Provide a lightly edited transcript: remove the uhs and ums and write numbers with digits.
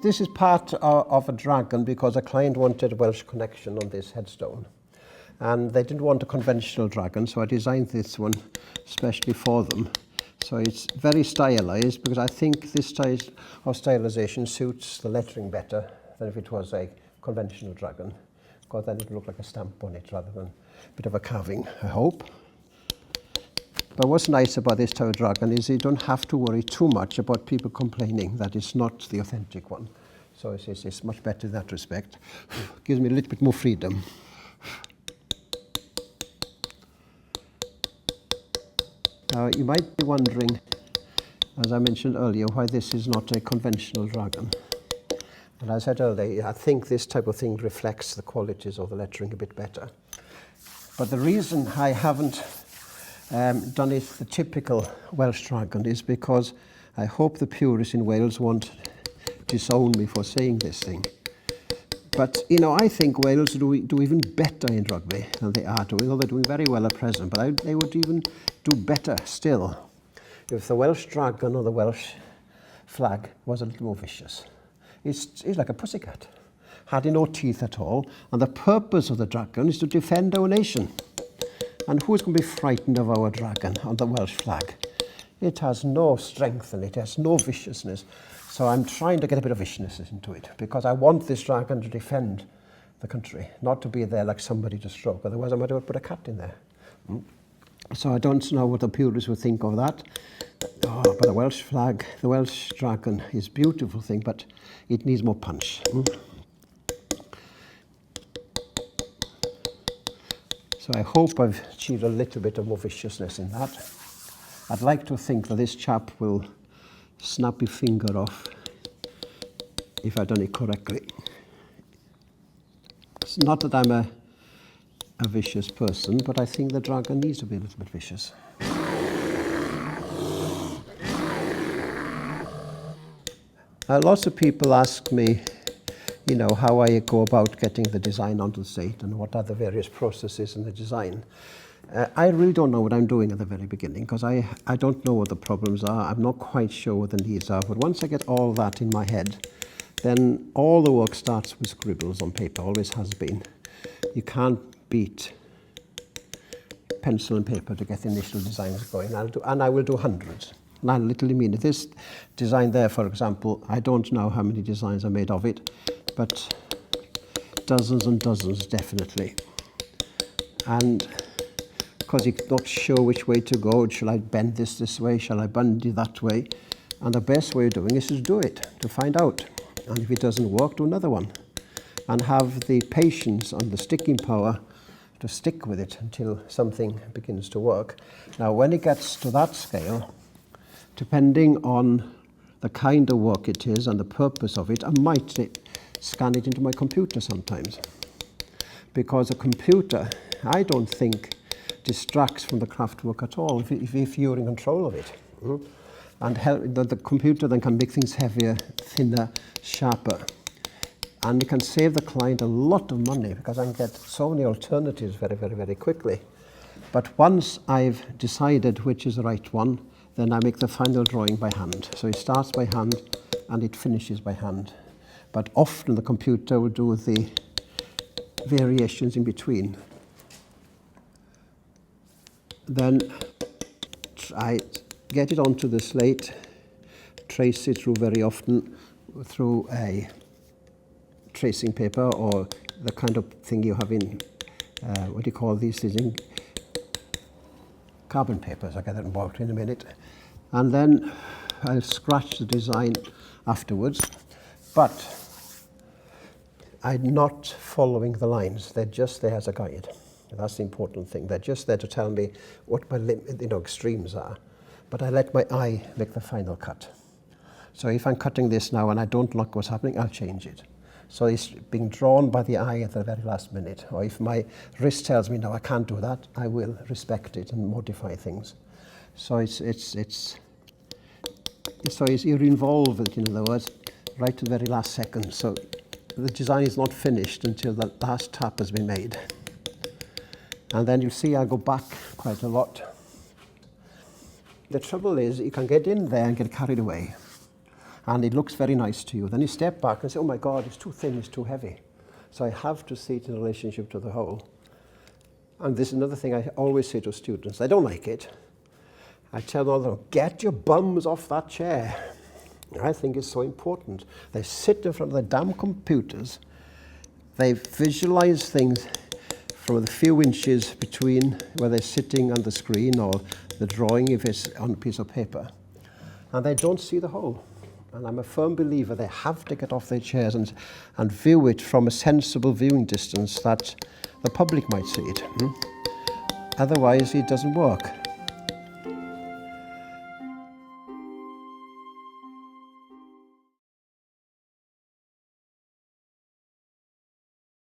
this is part of a dragon because a client wanted a Welsh connection on this headstone. And they didn't want a conventional dragon, so I designed this one especially for them. So it's very stylized because I think this style of stylization suits the lettering better than if it was a conventional dragon, because then it would look like a stamp on it rather than a bit of a carving, I hope. But what's nice about this type of dragon is you don't have to worry too much about people complaining that it's not the authentic one. So it's much better in that respect. Gives me a little bit more freedom. Now, you might be wondering, as I mentioned earlier, why this is not a conventional dragon. And as I said earlier, I think this type of thing reflects the qualities of the lettering a bit better. But the reason I haven't done it the typical Welsh dragon is because I hope the purists in Wales won't disown me for saying this thing. But, you know, I think Wales do even better in rugby than they are doing, although they're doing very well at present, but they would even do better still if the Welsh dragon or the Welsh flag was a little more vicious. It's like a pussycat, had no teeth at all, and the purpose of the dragon is to defend our nation. And who's going to be frightened of our dragon on the Welsh flag? It has no strength in it, it has no viciousness. So I'm trying to get a bit of viciousness into it because I want this dragon to defend the country, not to be there like somebody to stroke. Otherwise I might have put a cat in there. So I don't know what the purists would think of that. Oh, but the Welsh flag, the Welsh dragon is a beautiful thing, but it needs more punch. So I hope I've achieved a little bit of more viciousness in that. I'd like to think that this chap will snap his finger off if I've done it correctly. It's not that I'm a vicious person, but I think the dragon needs to be a little bit vicious. Lots of people ask me, you know, how I go about getting the design onto the slate and what are the various processes in the design. I really don't know what I'm doing at the very beginning because I don't know what the problems are. I'm not quite sure what the needs are. But once I get all that in my head, then all the work starts with scribbles on paper, always has been. You can't beat pencil and paper to get the initial designs going. And I will do hundreds. And I literally mean it. This design there, for example, I don't know how many designs are made of it, but dozens and dozens definitely. And because you're not sure which way to go, shall I bend this way, shall I bend it that way? And the best way of doing is to do it, to find out. And if it doesn't work, do another one. And have the patience and the sticking power to stick with it until something begins to work. Now, when it gets to that scale, depending on the kind of work it is and the purpose of it, I might scan it into my computer sometimes. Because a computer, I don't think, distracts from the craft work at all if you're in control of it. And the computer then can make things heavier, thinner, sharper. And it can save the client a lot of money because I can get so many alternatives very, very, very quickly. But once I've decided which is the right one, then I make the final drawing by hand. So it starts by hand and it finishes by hand. But often the computer will do the variations in between. Then I get it onto the slate, trace it through very often through a tracing paper or the kind of thing you have in, what do you call these things, carbon papers. I'll get that involved in a minute. And then I'll scratch the design afterwards, but I'm not following the lines. They're just there as a guide. That's the important thing. They're just there to tell me what my extremes are. But I let my eye make the final cut. So if I'm cutting this now and I don't like what's happening, I'll change it. So it's being drawn by the eye at the very last minute. Or if my wrist tells me, no, I can't do that, I will respect it and modify things. So you're involved, in other words, right to the very last second. So the design is not finished until the last tap has been made. And then you see I go back quite a lot. The trouble is you can get in there and get carried away. and it looks very nice to you. Then you step back and say, oh my God, it's too thin, it's too heavy. So I have to see it in relationship to the whole. And this is another thing I always say to students. I don't like it. I tell them, get your bums off that chair. I think it's so important. They sit in front of their damn computers. They visualize things from the few inches between where they're sitting on the screen or the drawing if it's on a piece of paper. And they don't see the whole. And I'm a firm believer they have to get off their chairs and view it from a sensible viewing distance that the public might see it. Otherwise, it doesn't work.